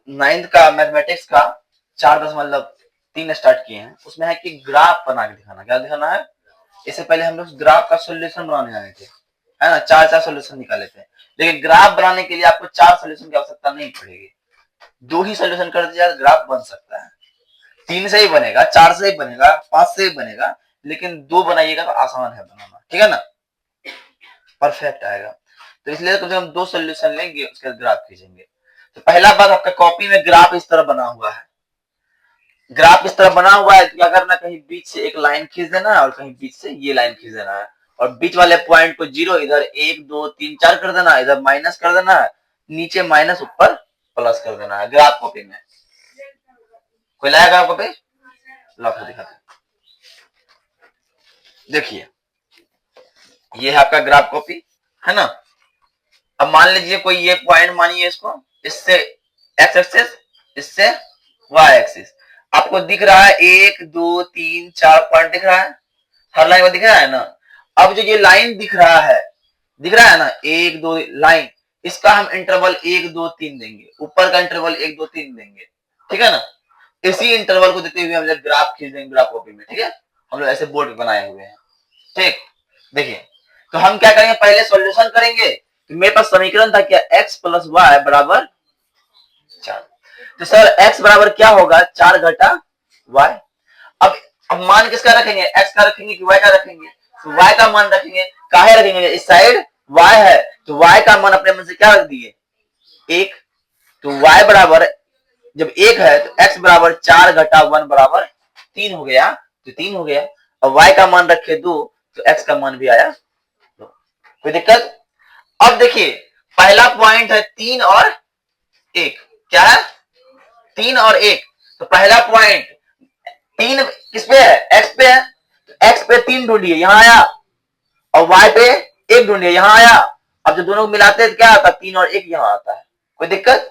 9th का mathematics का 4.3 start किए हैं, उसमें है कि ग्राफ बना के दिखाना। क्या दिखाना है? इससे पहले हम लोग ग्राफ का सोल्यूशन बनाने आए थे, है ना, चार सोल्यूशन निकाले थे। लेकिन ग्राफ बनाने के लिए आपको 4 सोल्यूशन की आवश्यकता नहीं पड़ेगी, 2 ही सोल्यूशन कर दिया ग्राफ बन सकता है। 3 से ही बनेगा, 4 से ही बनेगा, 5 से ही बनेगा, लेकिन 2 बनाइएगा तो आसान है बनाना, ठीक है ना, परफेक्ट आएगा। तो इसलिए कम से कम 2 सोल्यूशन लेंगे, उसके बाद ग्राफ खींचेंगे। तो पहला बात, आपका कॉपी में ग्राफ इस तरह बना हुआ है। ग्राफ इस तरह बना हुआ है, क्या करना, कहीं बीच से एक लाइन खींच देना है और कहीं बीच से ये लाइन खींच देना है, और बीच वाले पॉइंट को 0, इधर 1 2 3 4 कर देना है, इधर माइनस कर देना है, नीचे माइनस ऊपर प्लस कर देना है ग्राफ कॉपी में। कोई लाएगा आपको पे? ला के दिखाते, देखिए ये है आपका ग्राफ कॉपी, है ना। अब मान लीजिए कोई ये पॉइंट मानिए इसको, इससे एक्स एक्सिस, इससे वाई एक्सिस, आपको दिख रहा है 1 2 3 4 पॉइंट दिख रहा है, हर लाइन में दिख रहा है ना। अब जो ये लाइन दिख रहा है, दिख रहा है ना 1 2 लाइन, इसका हम इंटरवल 1 2 3 देंगे, ऊपर का इंटरवल 1 2 3 देंगे, ठीक है ना। इसी इंटरवल को देते हुए हम लोग ग्राफ खींच देंगे ग्राफ कॉपी में, ठीक है। हम लोग ऐसे बोर्ड बनाए हुए हैं, ठीक। देखिए, तो हम क्या करेंगे, पहले सॉल्यूशन करेंगे। तो मेरे पास समीकरण था क्या, x प्लस वाई बराबर 4। तो सर x बराबर क्या होगा, 4 घटा y। अब मान किसका रखेंगे, x का रखेंगे कि y का रखेंगे? तो y का मान रखेंगे। काहे रखेंगे, इस साइड y है, तो y का मान अपने मन से क्या रख दिए, 1। तो y बराबर जब 1 है तो x बराबर 4 घटा 1 बराबर 3 हो गया, तो 3 हो गया। और y का मान रखे 2, तो x का मान भी आया 2। कोई दिक्कत? अब देखिए, पहला पॉइंट है 3 और 1, क्या है, 3 और 1। तो पहला पॉइंट 3 किस पे है, x पे है, तो x पे 3 ढूंढिए, यहां आया, और y पे 1 ढूंढिए, यहां आया। अब जब दोनों को मिलाते हैं तो क्या आता है, 3 और 1 यहां आता है। कोई दिक्कत?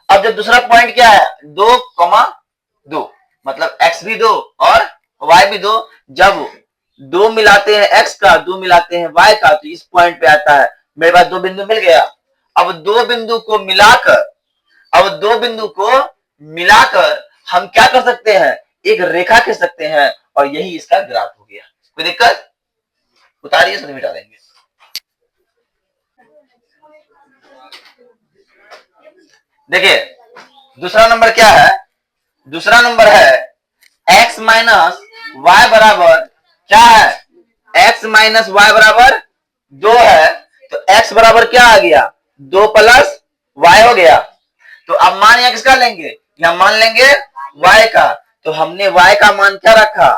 अब जब दूसरा पॉइंट क्या है, 2,2, मतलब x भी 2 और y भी 2, जब 2 मिलाते हैं x का, 2 मिलाते हैं y का, तो इस पॉइंट पे आता है। मेरे पास 2 बिंदु मिल गया। अब 2 बिंदु को मिलाकर, अब 2 बिंदु को मिलाकर हम क्या कर सकते हैं, एक रेखा खींच सकते हैं, और यही इसका ग्राफ हो गया। कोई दिक्कत? उतारिए, सब मिटा देंगे। देखिए, दूसरा नंबर क्या है, दूसरा नंबर है x माइनस वाई बराबर क्या है, x माइनस वाई बराबर 2 है। तो x बराबर क्या आ गया, 2 प्लस y हो गया। तो अब मान यहाँ किसका लेंगे, यहाँ मान लेंगे y का। तो हमने y का मान क्या रखा,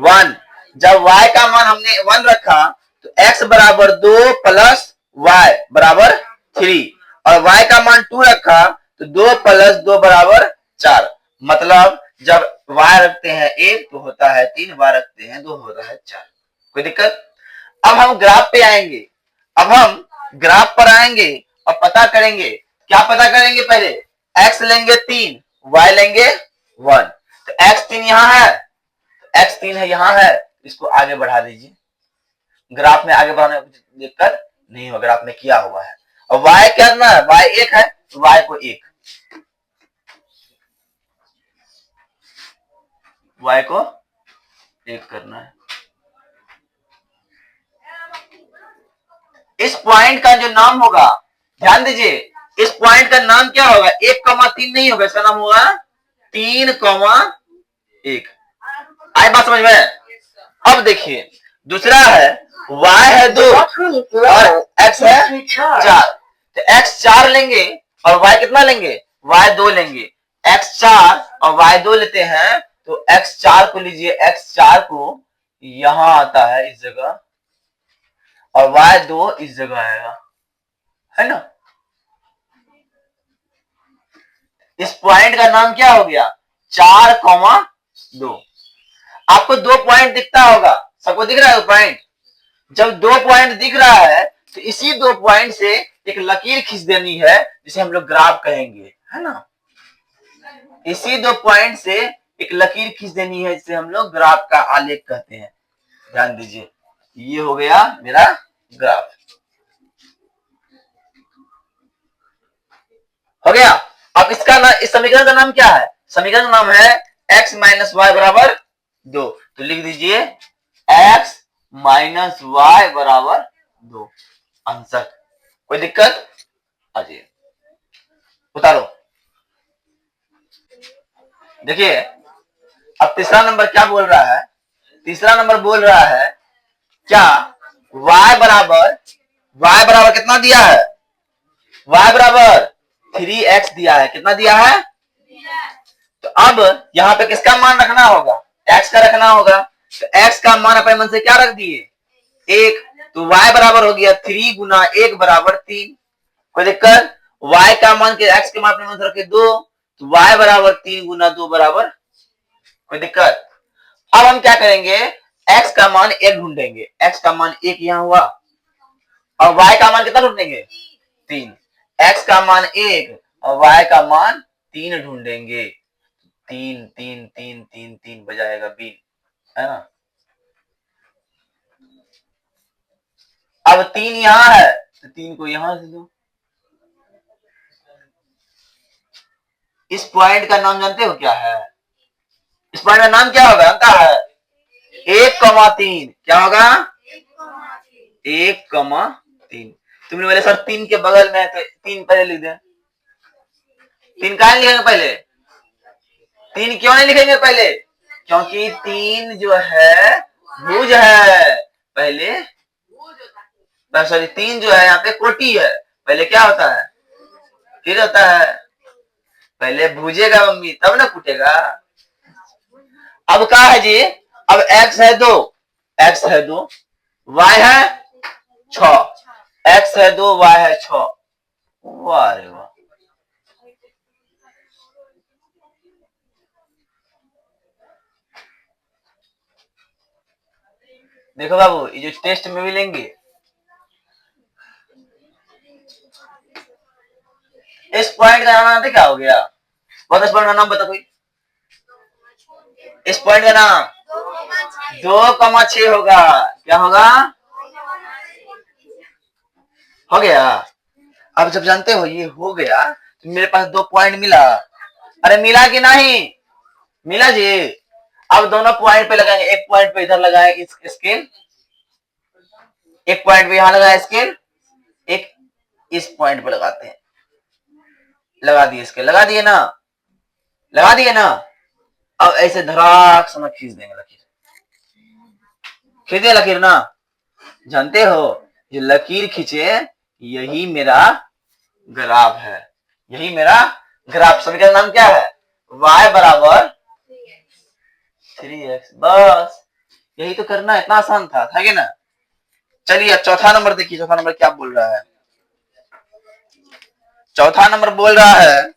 1। जब y का मान हमने 1 रखा, तो x बराबर 2 प्लस y बराबर 3, और y का मान 2 रखा, तो 2 प्लस 2 बराबर 4। मतलब जब y रखते हैं 1 तो होता है 3, y रखते हैं 2 होता है 4। कोई दिक्कत? अब हम ग्राफ पे आएंगे, अब हम ग्राफ पर आएंगे और पता करेंगे। क्या पता करेंगे, पहले x लेंगे 3, y लेंगे 1। तो x 3 यहाँ है, x 3 है यहाँ है, इसको आगे बढ़ा दीजिए। ग्राफ में आगे बढ़ाने में कुछ दिक्कत नहीं होगा, ग्राफ में किया हुआ है। और y क्या करना है, y 1 है, तो y को 1, y को 1 करना है। इस पॉइंट का जो नाम होगा, ध्यान दीजिए, इस पॉइंट का नाम क्या होगा, 1,3 नहीं होगा, इसका नाम होगा 3,1। आई बात समझ में? अब देखिए, दूसरा है y है 2 और x है 4। तो x 4 लेंगे और y कितना लेंगे, y 2 लेंगे। x 4 और y 2 लेते हैं, तो x 4 को लीजिए, x 4 को यहां आता है इस जगह, और y 2 इस जगह आएगा, है ना। इस पॉइंट का नाम क्या हो गया, 4,2। आपको 2 पॉइंट दिखता होगा, सबको दिख रहा है 2 पॉइंट। जब 2 पॉइंट दिख रहा है, तो इसी 2 पॉइंट से एक लकीर खींच देनी है, जिसे हम लोग ग्राफ कहेंगे, है ना। इसी 2 पॉइंट से एक लकीर खींच देनी है, जिसे हम लोग ग्राफ का आलेख कहते हैं। ध्यान दीजिए, ये हो गया मेरा ग्राफ, हो गया। अब इस समीकरण का नाम क्या है? समीकरण का नाम है x माइनस वाई बराबर 2। तो लिख दीजिए x माइनस वाई बराबर 2 आंसर। कोई दिक्कत? आ जाइए उतारो। देखिए अब तीसरा नंबर क्या बोल रहा है? तीसरा नंबर बोल रहा है क्या y बराबर कितना दिया है? y बराबर 3x दिया है। कितना दिया है? तो अब यहाँ पे किसका मान रखना होगा? x का रखना होगा। तो x का मान अपने मन से क्या रख दिए? 1। तो y बराबर हो गया 3 गुना 1 बराबर 3। कोई दिक्कत? y का मान के x के मान अपने मन से रखे 2। तो y बराबर 3 गुना 2 बराबर। कोई दिक्कत? अब हम क्या करेंगे? x का मान 1 ढूंढेंगे। x का मान 1 यहाँ हुआ और y का मान कितना ढूंढेंगे? 3। x का मान 1 और y का मान 3 ढूंढेंगे। 3 3 3 3 3 बजाएगा बीन, है ना? अब 3 यहाँ है तो 3 को यहां से दो। इस पॉइंट का नाम जानते हो क्या है? इस पॉइंट का नाम क्या होगा? क्या है? 1,3। क्या होगा? 1,3। तुमने बोले सर 3 के बगल में है तो 3 पहले लिख दे। 3 कहां लिखेंगे पहले? 3 क्यों नहीं लिखेंगे पहले? क्योंकि 3 जो है भुज है। पहले सॉरी 3 जो है यहाँ पे कोटि है। पहले क्या होता है? फिर होता है। पहले भूजेगा मम्मी तब ना कूटेगा। अब क्या है जी? अब x है 2, x है 2, y है 6। x है 2, y है 6। वाह रे वाह। देखो बाबू ये जो टेस्ट में भी लेंगे, इस पॉइंट का नाम क्या हो गया? बहुत इस पॉइंट का नाम बता कोई। इस पॉइंट का नाम 2,6 होगा। क्या होगा? हो गया। अब जब जानते हो ये हो गया तो मेरे पास 2 पॉइंट मिला। अरे मिला कि नहीं? मिला जी। अब दोनों पॉइंट पे लगाएंगे। एक पॉइंट पे इधर लगाए इस स्केल, एक पॉइंट पे यहां लगाए स्केल, एक इस पॉइंट पे लगाते हैं। लगा दिए स्केल, लगा दिए ना? लगा दिए ना? अब ऐसे धड़ाक समय खींच देंगे लकीर। खींच दिया लकीर ना? जानते हो जो लकीर खींचे यही मेरा ग्राफ है। यही मेरा ग्राफ। समीकरण नाम क्या है? y बराबर 3x। बस यही तो करना है। इतना आसान था क्या ना? चलिए अब चौथा नंबर देखिए। चौथा नंबर क्या बोल रहा है? चौथा नंबर बोल रहा है,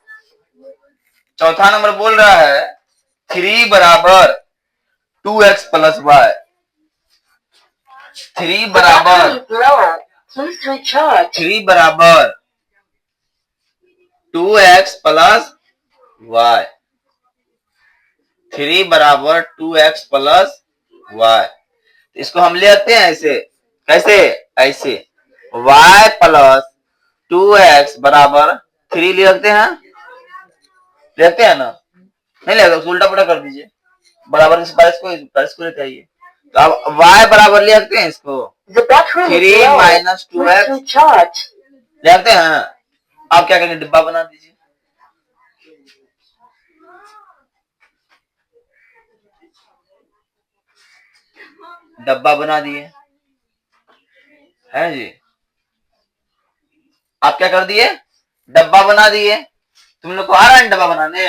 चौथा नंबर बोल रहा है 3 बराबर 2x प्लस वाई। 3 बराबर 2x प्लस वाई। 3 बराबर 2x प्लस वाई। इसको हम ले आते हैं ऐसे। कैसे? ऐसे y प्लस 2x बराबर 3 ले रखते हैं। लेते हैं ना? नहीं लेते उसको उल्टा पुल्टा कर दीजिए। बराबर इसको लेते आइए। तो अब y बराबर ले रखते हैं इसको 3 माइनस 2x ले रखते हैं। आप क्या करेंगे? डिब्बा बना दीजिए। डब्बा बना दिए है जी। आप क्या कर दिए? डब्बा बना दिए। तुम लोग को आ रहा है डब्बा बनाने?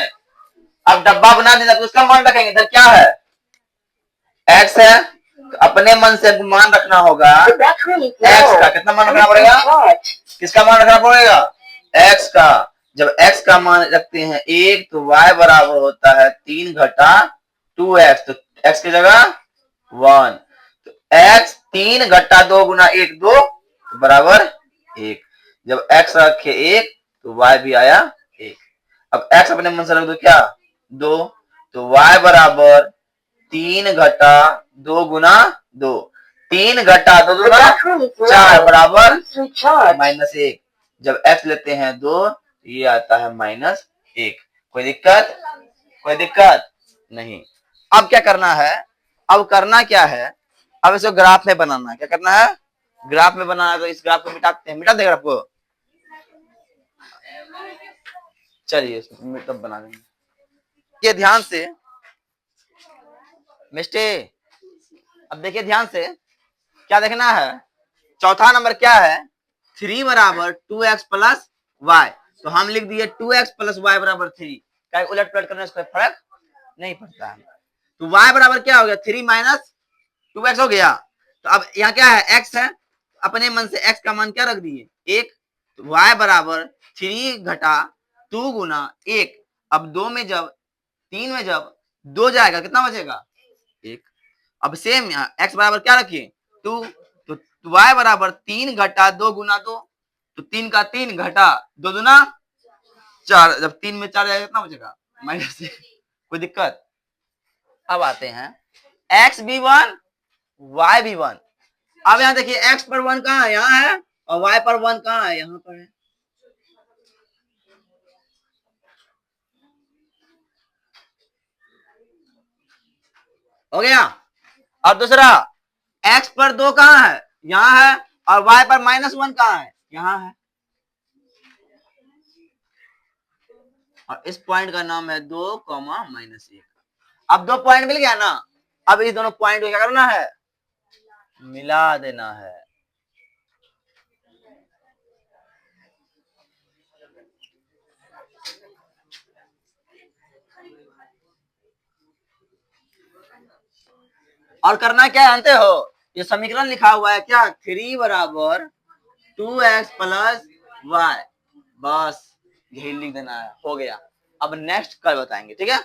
अब डब्बा बना दिया तो उसका मान रखेंगे। इधर क्या है? x है तो अपने मन से मान रखना होगा x का। कितना मान रखना पड़ेगा? किसका मान रखना पड़ेगा? x का। जब x का मान रखते हैं 1 तो y बराबर होता है 3 घटा 2x। तो x की जगह 1। तो x 3 घटा 2 गुना 1 2 बराबर 1। जब x रखे 1 तो y भी आया 1। अब x अपने मन से रख दो क्या? 2। तो y बराबर 3 घटा 2 गुना 2। 3 घटा 2 गुना 4 बराबर -1। जब x लेते हैं 2 ये आता है -1। 1। कोई दिक्कत? कोई दिक्कत नहीं। अब क्या करना है? अब करना क्या है? अब इसको ग्राफ में बनाना है। क्या करना है? ग्राफ में बनाना है। तो इस ग्राफ को मिटाते हैं। मिटा देगा ग्राफ को? चलिए तब बना देंगे। ये ध्यान से मिस्टे, अब देखिए ध्यान से, क्या देखना है? चौथा नंबर क्या है? 3 बराबर 2x प्लस वाई। तो हम लिख दिए 2x प्लस वाई बराबर 3। क्या उलट पलट करने से कोई फर्क नहीं पड़ता है। तो y बराबर क्या हो गया? 3 माइनस 2x हो गया। तो अब यहाँ क्या है? x है। अपने मन से x का मान क्या रख दिए? 1। तो y बराबर 3 घटा 2 गुना 1। अब 2 में जब 3 में जब 2 जाएगा कितना बचेगा? 1। अब सेम यहाँ x बराबर क्या रखिए? 2। तो y बराबर 3 घटा 2 गुना 2। तो 3 का 3 घटा 2 दूना 4। जब 3 में 4 जाएगा कितना बचेगा? -1। कोई दिक्कत? अब आते हैं x भी 1 y भी 1। अब यहाँ देखिए x पर 1 कहाँ है? यहाँ है। और y पर 1 कहाँ है? यहाँ पर है। हो गया। और दूसरा x पर 2 कहाँ है? यहाँ है। और y पर -1 कहाँ है? यहाँ है। और इस पॉइंट का नाम है 2, -1। अब 2 पॉइंट मिल गया ना। अब इस दोनों पॉइंट को क्या करना है? मिला देना है। और करना क्या जानते हो? ये समीकरण लिखा हुआ है क्या? 3 बराबर 2x प्लस वाई। बस यही लिख देना है। हो गया। अब नेक्स्ट कल बताएंगे। ठीक है।